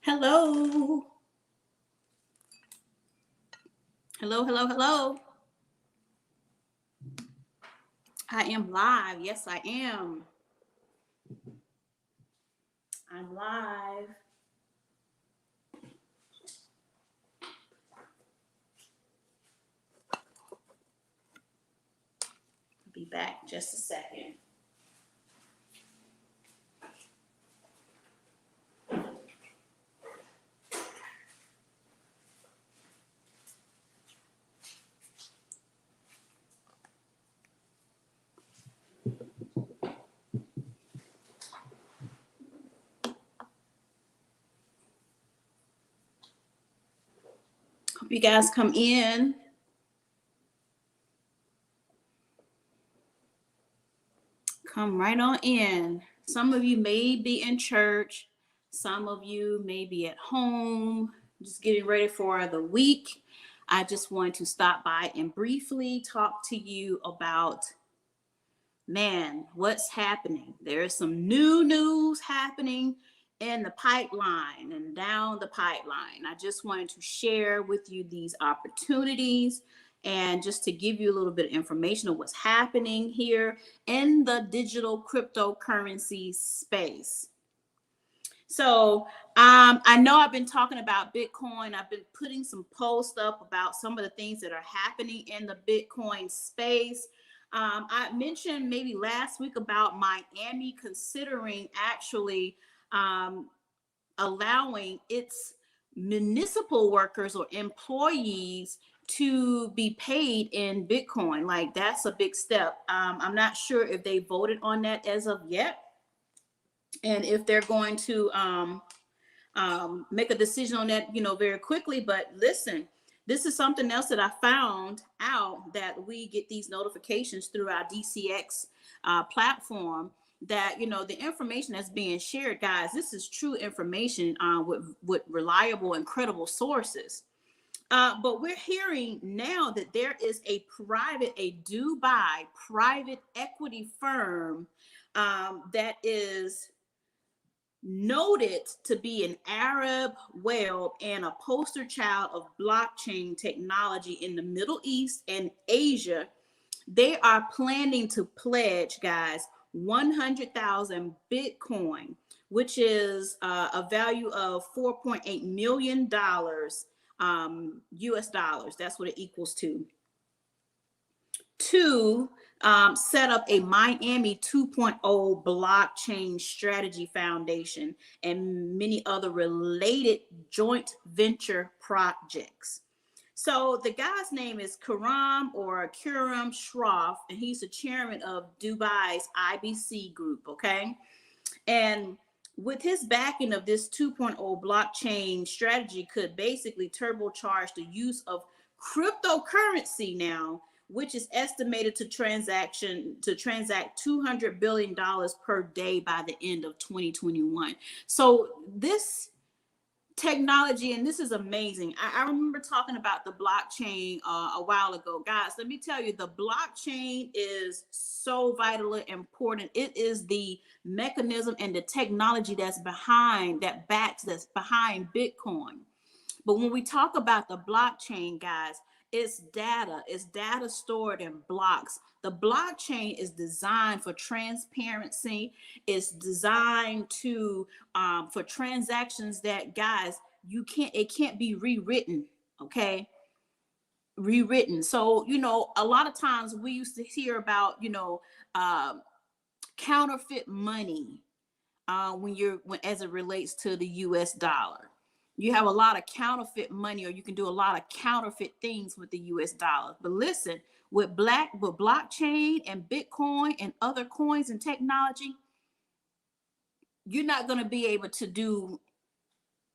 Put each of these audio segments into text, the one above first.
Hello. Hello, hello, hello. I am live. Yes, I am. I'm live. I'll be back just a second. Hope you guys come in. Come right on in. Some of you may be in church. Some of you may be at home, just getting ready for the week. I just want to stop by and briefly talk to you about, man, what's happening. There's some new news happening in the pipeline and down the pipeline. I just wanted to share with you these opportunities and just to give you a little bit of information of what's happening here in the digital cryptocurrency space. So I know I've been talking about Bitcoin. I've been putting some posts up about some of the things that are happening in the Bitcoin space. I mentioned maybe last week about Miami considering actually allowing its municipal workers or employees to be paid in Bitcoin. Like, that's a big step. I'm not sure if they voted on that as of yet, and if they're going to make a decision on that, very quickly. But listen, this is something else that I found out, that we get these notifications through our DCX platform, that the information that's being shared, guys, this is true information with reliable and credible sources. But we're hearing now that there is a Dubai private equity firm that is noted to be an Arab whale and a poster child of blockchain technology in the Middle East and Asia. They are planning to pledge, guys, 100,000 Bitcoin, which is a value of $4.8 million US dollars. That's what it equals to set up a Miami 2.0 blockchain strategy foundation and many other related joint venture projects. So the guy's name is Karam Shroff, and he's the chairman of Dubai's IBC group, okay? And with his backing of this 2.0 blockchain strategy could basically turbocharge the use of cryptocurrency now, which is estimated to transact $200 billion per day by the end of 2021. So this technology, and this is amazing. I remember talking about the blockchain a while ago. Guys, let me tell you, the blockchain is so vitally important. It is the mechanism and the technology that's behind Bitcoin. But when we talk about the blockchain, guys, it's data stored in blocks. The blockchain is designed for transparency. It's designed to for transactions that, guys, it can't be rewritten, okay? Rewritten. So, a lot of times we used to hear about, counterfeit money when as it relates to the US dollar. You have a lot of counterfeit money, or you can do a lot of counterfeit things with the US dollar. But listen, with blockchain and Bitcoin and other coins and technology, you're not going to be able to do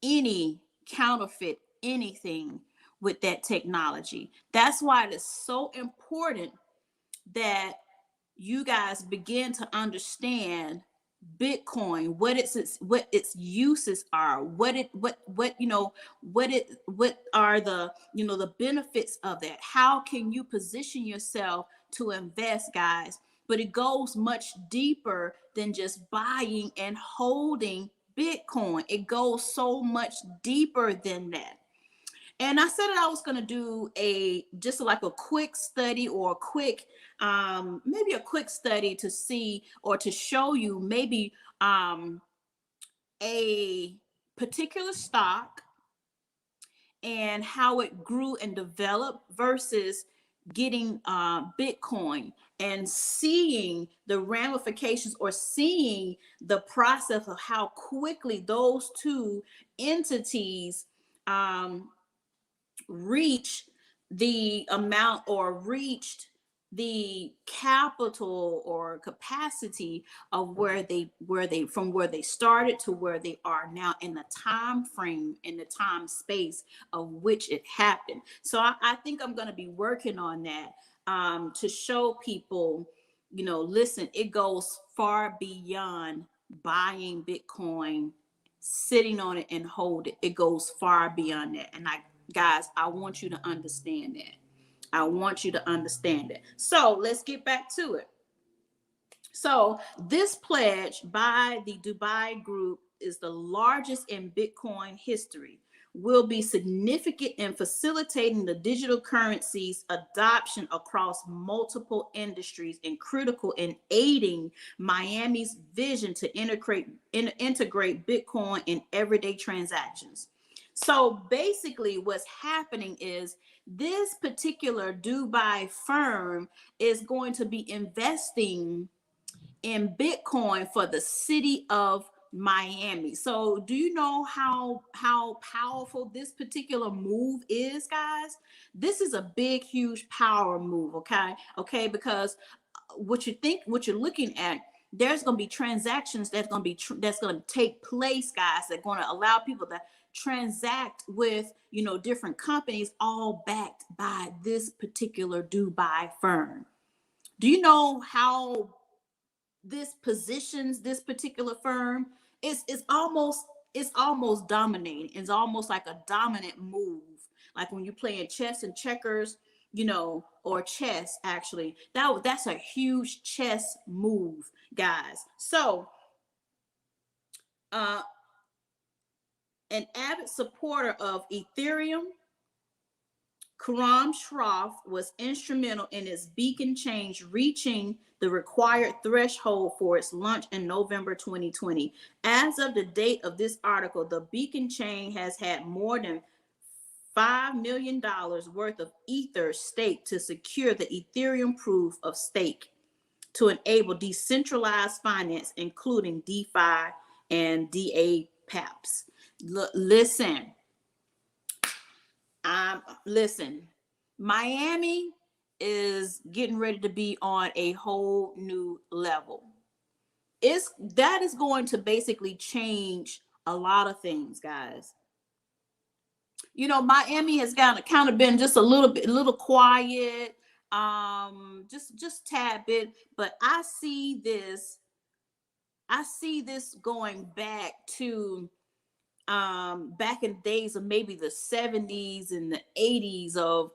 any counterfeit anything with that technology. That's why it is so important that you guys begin to understand Bitcoin, what its uses are, what are the benefits of that. How can you position yourself to invest, guys? But it goes much deeper than just buying and holding Bitcoin. It goes so much deeper than that. And I said that I was going to do just like a quick study, or a quick, maybe a quick study to see or to show you maybe a particular stock and how it grew and developed versus getting Bitcoin, and seeing the ramifications, or seeing the process of how quickly those two entities reach the amount, or reached the capital or capacity of where they from where they started to where they are now, in the time frame, in the time space of which it happened. So I think I'm going to be working on that, to show people, listen, it goes far beyond buying Bitcoin, sitting on it and hold it. It goes far beyond that. And guys, I want you to understand that. I want you to understand it. So let's get back to it. So this pledge by the Dubai Group is the largest in Bitcoin history, will be significant in facilitating the digital currency's adoption across multiple industries, and critical in aiding Miami's vision to integrate Bitcoin in everyday transactions. So basically what's happening is, this particular Dubai firm is going to be investing in Bitcoin for the city of Miami. So do you know how powerful this particular move is, guys? This is a big, huge power move, okay? Because what you're looking at, there's going to be transactions that's going to take place, guys, that's going to allow people to transact with, different companies, all backed by this particular Dubai firm. Do you know how this positions this particular firm? It's almost dominating. It's almost like a dominant move, like when you're playing chess and checkers, or chess. Actually, that's a huge chess move, guys. So an avid supporter of Ethereum, Karam Shroff was instrumental in its beacon change reaching the required threshold for its launch in November 2020. As of the date of this article, the beacon chain has had more than $5 million worth of Ether staked to secure the Ethereum proof of stake to enable decentralized finance, including DeFi and DApps. Listen, Miami is getting ready to be on a whole new level. That is going to basically change a lot of things, guys. Miami has kind of been just a little quiet, just tad bit, but I see this going back to back in days of maybe the 70s and the 80s of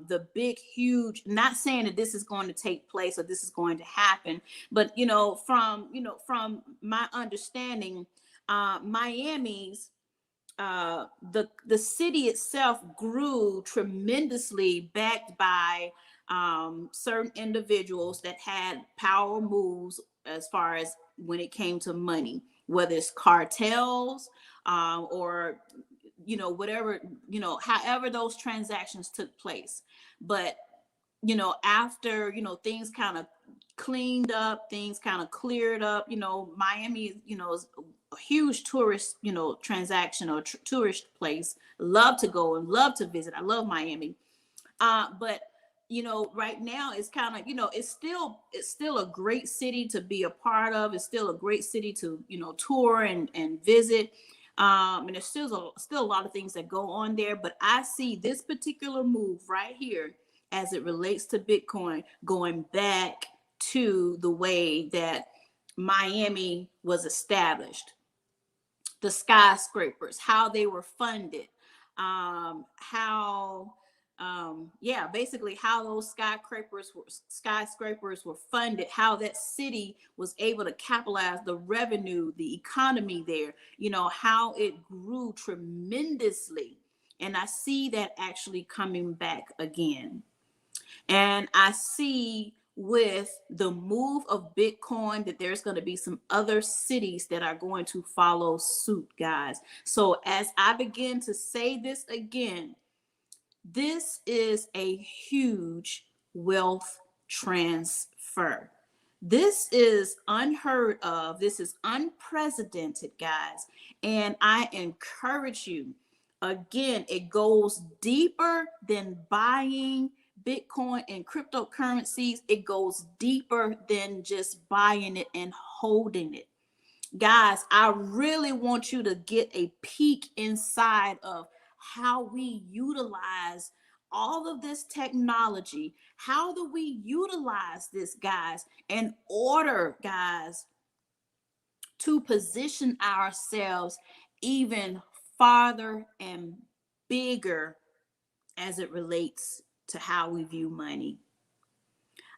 the big, huge, not saying that this is going to take place or this is going to happen, but from my understanding, Miami's the city itself grew tremendously, backed by certain individuals that had power moves as far as when it came to money, whether it's cartels, or whatever, however those transactions took place. But after things kind of cleaned up, things kind of cleared up, Miami is a huge tourist transaction, or tourist place. Love to go and love to visit. I love Miami. But right now it's kind of, it's still a great city to be a part of. It's still a great city to tour and visit. And there's still a lot of things that go on there, but I see this particular move right here, as it relates to Bitcoin, going back to the way that Miami was established. The skyscrapers, how they were funded, how yeah, basically how those skyscrapers were funded, how that city was able to capitalize the revenue, the economy there, how it grew tremendously. And I see that actually coming back again. And I see with the move of Bitcoin that there's going to be some other cities that are going to follow suit, guys. So as I begin to say this again, this is a huge wealth transfer. This is unheard of. This is unprecedented, guys. And I encourage you, again, it goes deeper than buying Bitcoin and cryptocurrencies. It goes deeper than just buying it and holding it. Guys, I really want you to get a peek inside of how we utilize all of this technology. How do we utilize this, guys, in order, guys, to position ourselves even farther and bigger as it relates to how we view money?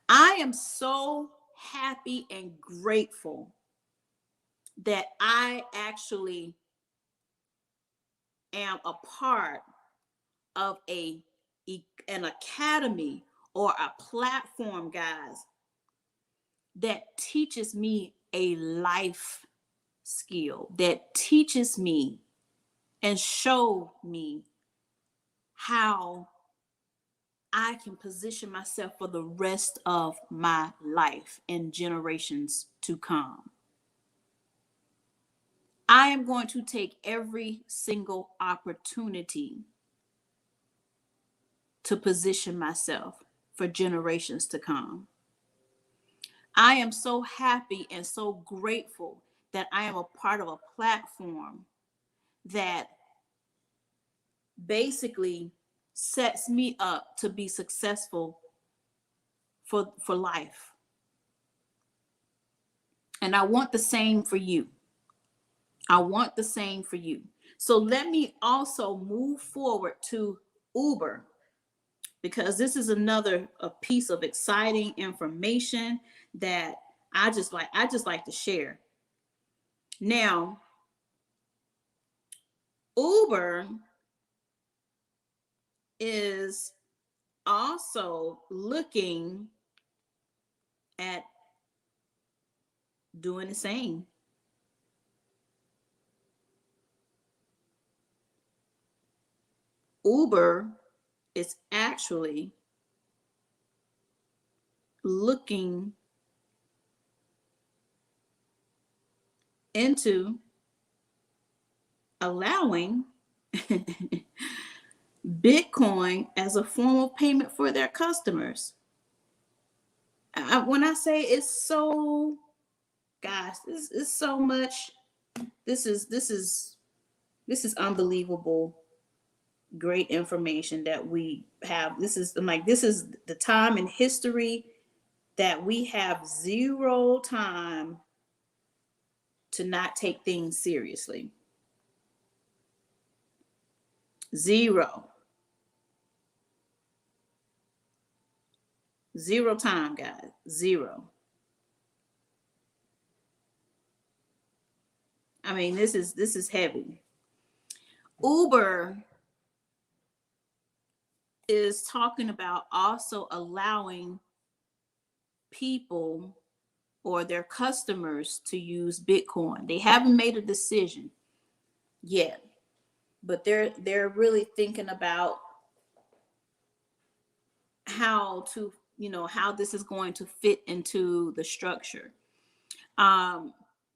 I am so happy and grateful that I actually am a part of an academy or a platform, guys, that teaches me a life skill, that teaches me and show me how I can position myself for the rest of my life and generations to come. I am going to take every single opportunity to position myself for generations to come. I am so happy and so grateful that I am a part of a platform that basically sets me up to be successful for life. And I want the same for you. I want the same for you. So let me also move forward to Uber, because this is another a piece of exciting information that I just like to share. Now, Uber is also looking at doing the same. Uber is actually looking into allowing Bitcoin as a form of payment for their customers. When I say it's so, guys, this is so much. This is unbelievable. Great information that we have. This is the time in history that we have zero time to not take things seriously. Zero time, guys. Zero. I mean, this is heavy. Uber is talking about also allowing people or their customers to use Bitcoin. They haven't made a decision yet, but they're really thinking about how this is going to fit into the structure. I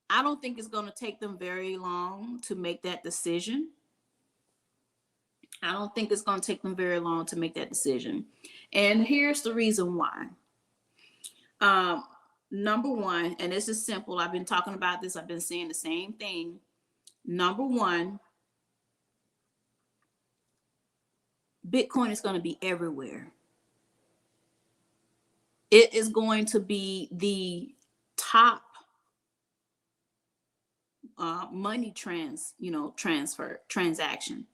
don't think it's going to take them very long to make that decision. I don't think it's going to take them very long to make that decision. And here's the reason why. Number one, and this is simple. I've been talking about this. I've been saying the same thing. Number one, Bitcoin is going to be everywhere. It is going to be the top money transfer transaction.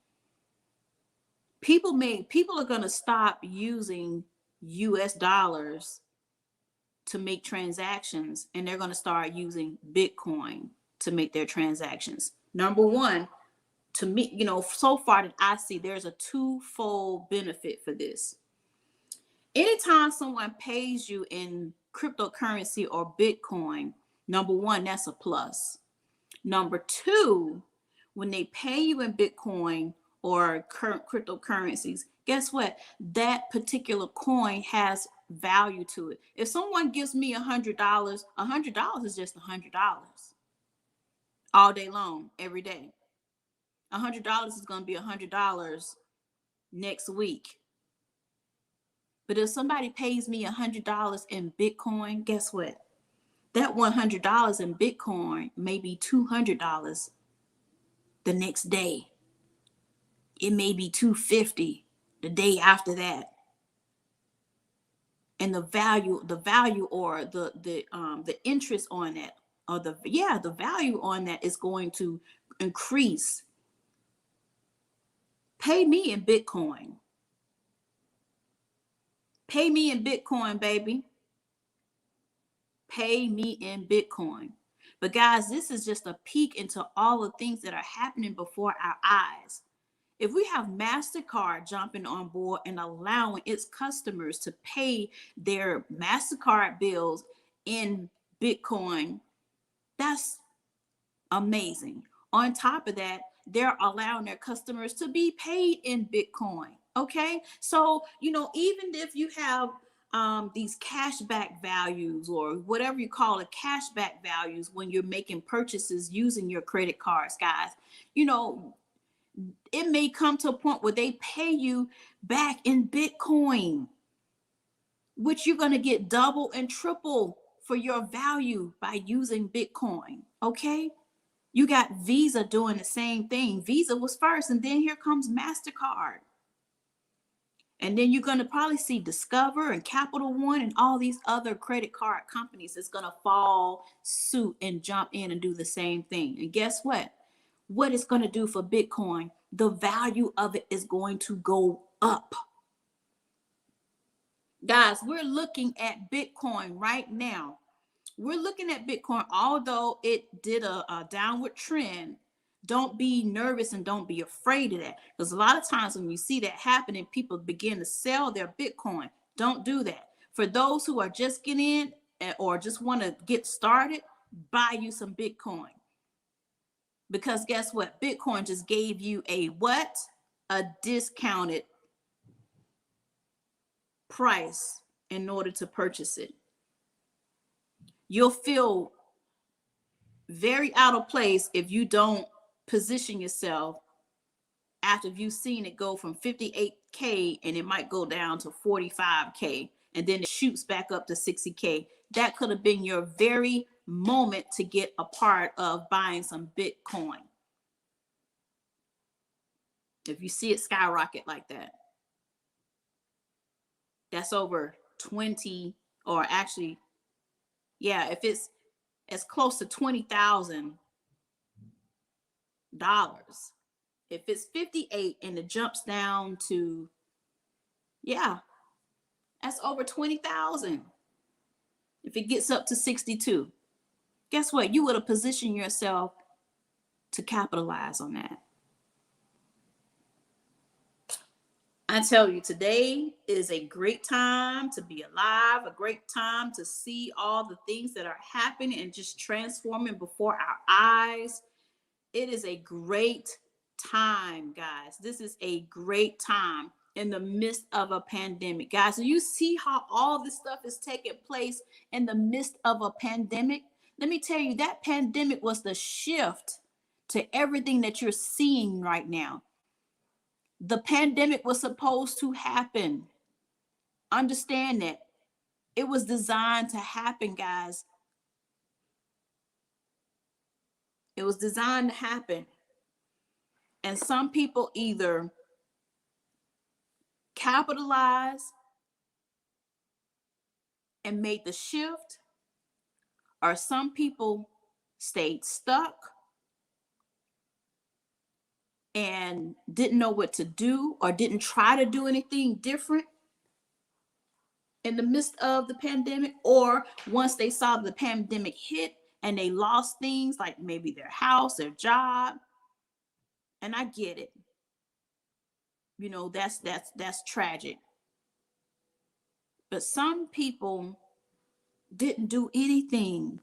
people are going to stop using US dollars to make transactions, and they're going to start using Bitcoin to make their transactions. Number one, to me, so far that I see, there's a twofold benefit for this. Anytime someone pays you in cryptocurrency or Bitcoin, number one, that's a plus. Number two, when they pay you in Bitcoin or current cryptocurrencies, guess what? That particular coin has value to it. If someone gives me $100, $100 is just $100 all day long, every day. $100 is going to be $100 next week. But if somebody pays me $100 in Bitcoin, guess what? That $100 in Bitcoin may be $200 the next day. It may be $250 the day after that. And the value or the interest on that, or the value on that is going to increase. Pay me in Bitcoin. Pay me in Bitcoin, baby. Pay me in Bitcoin. But guys, this is just a peek into all the things that are happening before our eyes. If we have MasterCard jumping on board and allowing its customers to pay their MasterCard bills in Bitcoin, that's amazing. On top of that, they're allowing their customers to be paid in Bitcoin. Okay, so even if you have these cashback values, or whatever you call it, cashback values, when you're making purchases using your credit cards, guys, it may come to a point where they pay you back in Bitcoin, which you're going to get double and triple for your value by using Bitcoin. Okay. You got Visa doing the same thing. Visa was first, and then here comes MasterCard. And then you're going to probably see Discover and Capital One and all these other credit card companies that's going to follow suit and jump in and do the same thing. And guess what? What it's going to do for Bitcoin, the value of it is going to go up. Guys, we're looking at Bitcoin right now. We're looking at Bitcoin, although it did a downward trend. Don't be nervous and don't be afraid of that. Because a lot of times when you see that happening, people begin to sell their Bitcoin. Don't do that. For those who are just getting in or just want to get started, buy you some Bitcoin. Because guess what? Bitcoin just gave you a what? A discounted price in order to purchase it. You'll feel very out of place if you don't position yourself after you've seen it go from 58K and it might go down to 45K and then it shoots back up to 60K. That could have been your very moment to get a part of buying some Bitcoin. If you see it skyrocket like that, that's over 20, or actually, yeah, if it's as close to $20,000. If it's 58 and it jumps down to, yeah, that's over 20,000. If it gets up to 62, guess what? You would have positioned yourself to capitalize on that. I tell you, today is a great time to be alive, a great time to see all the things that are happening and just transforming before our eyes. It is a great time, guys. This is a great time in the midst of a pandemic, guys. So you see how all this stuff is taking place in the midst of a pandemic? Let me tell you, that pandemic was the shift to everything that you're seeing right now. The pandemic was supposed to happen. Understand that. It was designed to happen, guys. It was designed to happen. And some people either capitalized and made the shift, or some people stayed stuck and didn't know what to do or didn't try to do anything different in the midst of the pandemic, or once they saw the pandemic hit and they lost things like maybe their house, their job. And I get it. You know, that's tragic. But some people didn't do anything.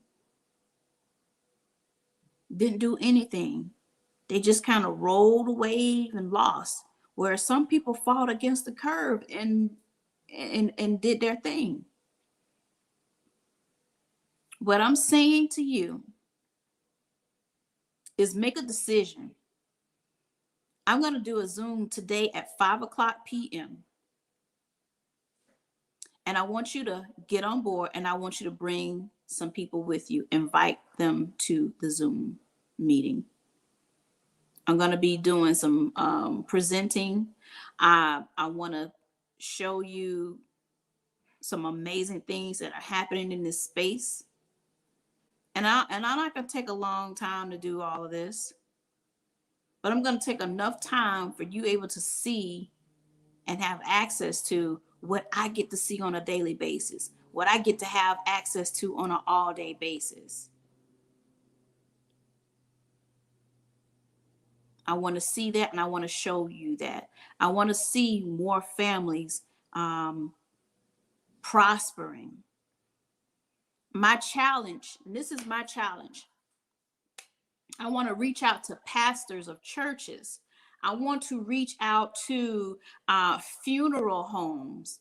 Didn't do anything. They just kind of rolled away and lost. Where some people fought against the curve and did their thing. What I'm saying to you is make a decision. I'm going to do a Zoom today at 5:00 p.m. And I want you to get on board, and I want you to bring some people with you. Invite them to the Zoom meeting. I'm going to be doing some presenting. I want to show you some amazing things that are happening in this space. And I'm not going to take a long time to do all of this, but I'm going to take enough time for you able to see and have access to what I get to see on a daily basis, what I get to have access to on an all-day basis. I want to see that, and I want to show you that. I want to see more families prospering. My challenge, and this is my challenge, I want to reach out to pastors of churches. I want to reach out to funeral homes.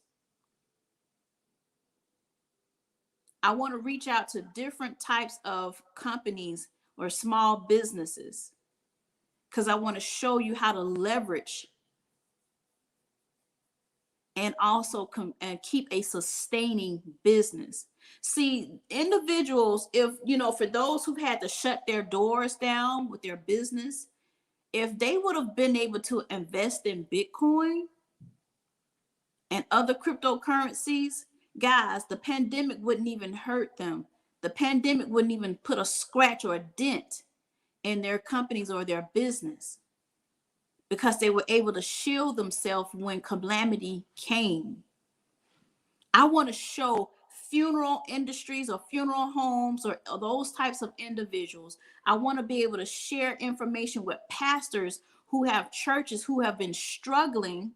I want to reach out to different types of companies or small businesses, because I want to show you how to leverage and also and keep a sustaining business. See, individuals, if, you know, for those who had to shut their doors down with their business, if they would have been able to invest in Bitcoin and other cryptocurrencies, guys, the pandemic wouldn't even hurt them. The pandemic wouldn't even put a scratch or a dent in their companies or their business, because they were able to shield themselves when calamity came. I want to show funeral industries or funeral homes or those types of individuals. I want to be able to share information with pastors who have churches who have been struggling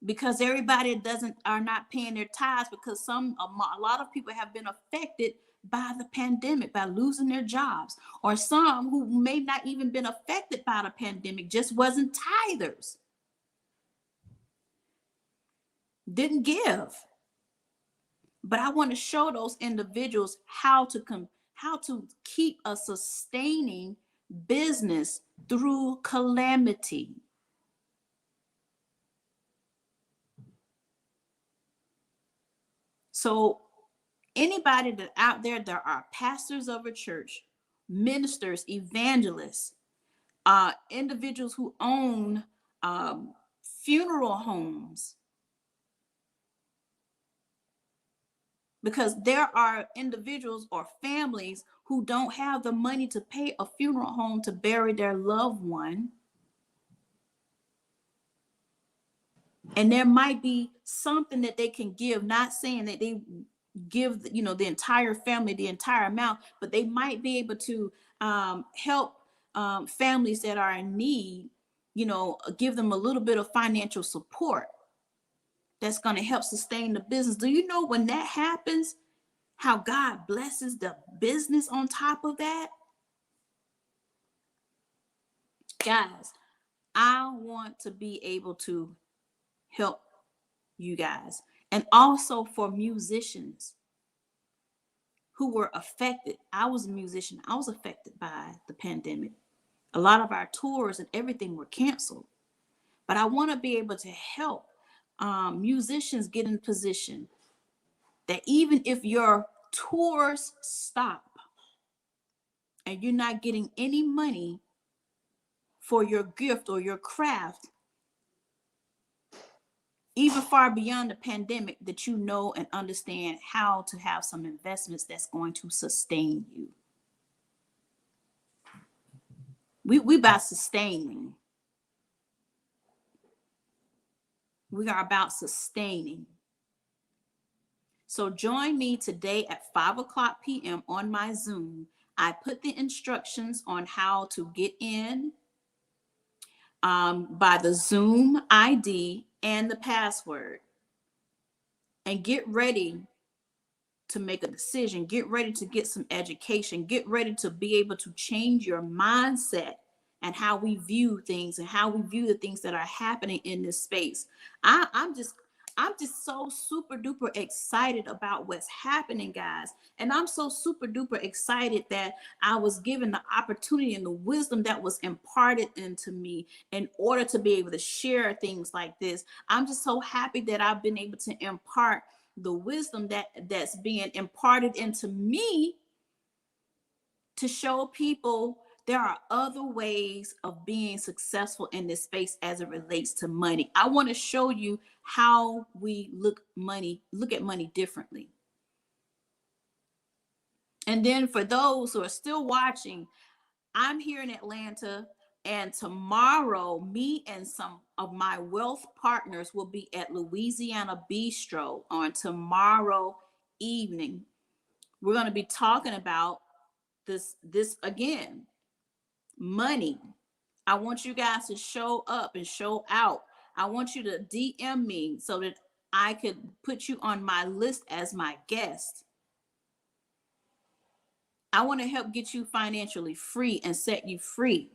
because everybody are not paying their tithes, because a lot of people have been affected by the pandemic, by losing their jobs, or some who may not even been affected by the pandemic, just wasn't tithers, didn't give. But I want to show those individuals how to keep a sustaining business through calamity. So anybody that out there are pastors of a church, ministers, evangelists, individuals who own funeral homes, because there are individuals or families who don't have the money to pay a funeral home to bury their loved one. And there might be something that they can give, not saying that they give, the entire family, the entire amount, but they might be able to help families that are in need, give them a little bit of financial support that's going to help sustain the business. Do you know when that happens, how God blesses the business on top of that? Guys, I want to be able to help you guys. And also for musicians who were affected. I was a musician. I was affected by the pandemic. A lot of our tours and everything were canceled. But I want to be able to help musicians get in position that even if your tours stop and you're not getting any money for your gift or your craft, even far beyond the pandemic, that you know and understand how to have some investments that's going to sustain you. We about sustaining. We are about sustaining. So join me today at 5:00 p.m. on my Zoom. I put the instructions on how to get in by the Zoom ID and the password. And get ready to make a decision. Get ready to get some education. Get ready to be able to change your mindset and how we view things and how we view the things that are happening in this space. I'm just so super duper excited about what's happening, guys. And I'm so super duper excited that I was given the opportunity and the wisdom that was imparted into me in order to be able to share things like this. I'm just so happy that I've been able to impart the wisdom that's being imparted into me to show people there are other ways of being successful in this space as it relates to money. I want to show you how we look at money differently. And then for those who are still watching, I'm here in Atlanta, and tomorrow me and some of my wealth partners will be at Louisiana Bistro on tomorrow evening. We're going to be talking about this again, money. I want you guys to show up and show out. I want you to DM me so that I could put you on my list as my guest. I want to help get you financially free and set you free.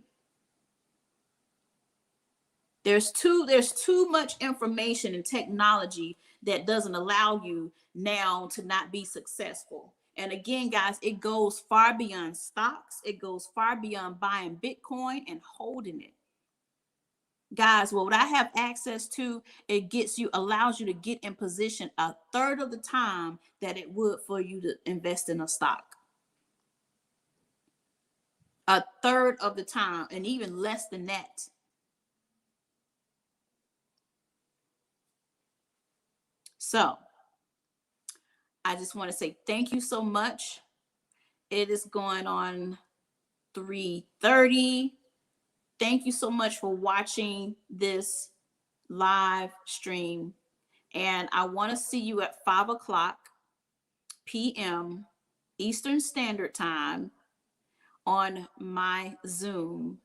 There's too much information and technology that doesn't allow you now to not be successful. And again, guys, it goes far beyond stocks. It goes far beyond buying Bitcoin and holding it. Guys, what I have access to, it allows you to get in position a third of the time that it would for you to invest in a stock. A third of the time, and even less than that. So I just want to say thank you so much. It is going on 3:30. Thank you so much for watching this live stream. And I want to see you at 5:00 p.m. Eastern Standard Time on my Zoom.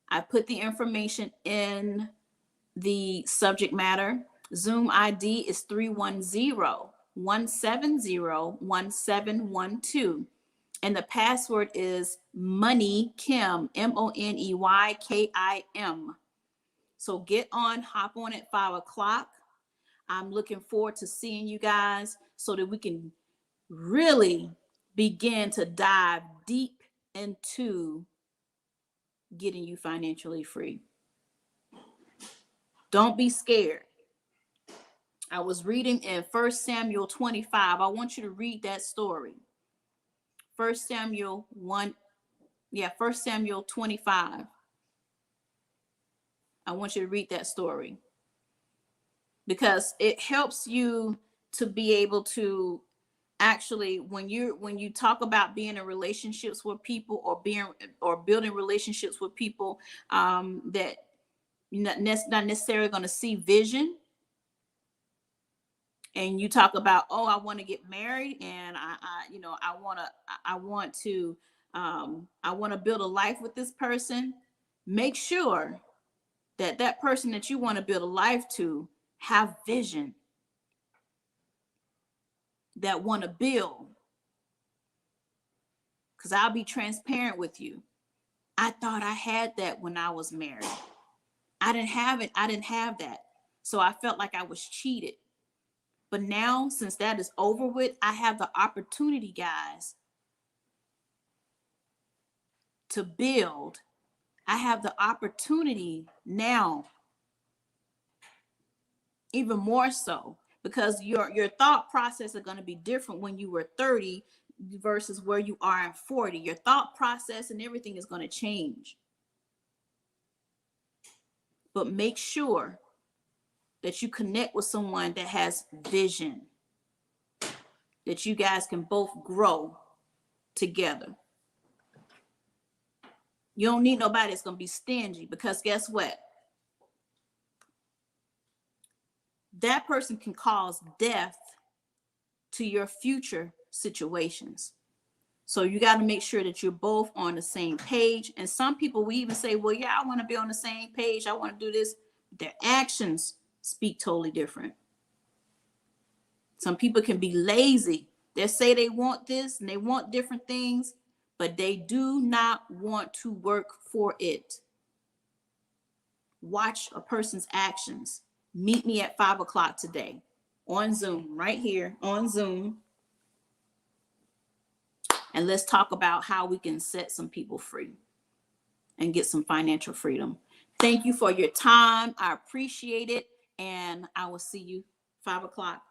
I put the information in the subject matter. Zoom ID is 310-170-1712. And the password is moneykim, MONEYKIM. So hop on at 5:00. I'm looking forward to seeing you guys so that we can really begin to dive deep into getting you financially free. Don't be scared. I was reading in 1 Samuel 25. I want you to read that story. 1 Samuel 25. I want you to read that story because it helps you to be able to actually, when you talk about being in relationships with people or building relationships with people that you're not necessarily going to see vision. And you talk about, oh, I want to get married, and I want to build a life with this person. Make sure that person that you want to build a life to have vision, that want to build. Because I'll be transparent with you. I thought I had that when I was married. I didn't have it. I didn't have that. So I felt like I was cheated. But now, since that is over with, I have the opportunity, guys, to build. I have the opportunity now, even more so, because your thought process are going to be different when you were 30 versus where you are in 40. Your thought process and everything is going to change. But make sure that you connect with someone that has vision, that you guys can both grow together. You don't need nobody that's going to be stingy, because guess what? That person can cause death to your future situations. So you got to make sure that you're both on the same page. And some people, we even say, well, yeah, I want to be on the same page. I want to do this. Their actions speak totally different. Some people can be lazy. They say they want this and they want different things, but they do not want to work for it. Watch a person's actions. Meet me at 5 o'clock today on Zoom, right here on Zoom. And let's talk about how we can set some people free and get some financial freedom. Thank you for your time. I appreciate it. And I will see you 5 o'clock.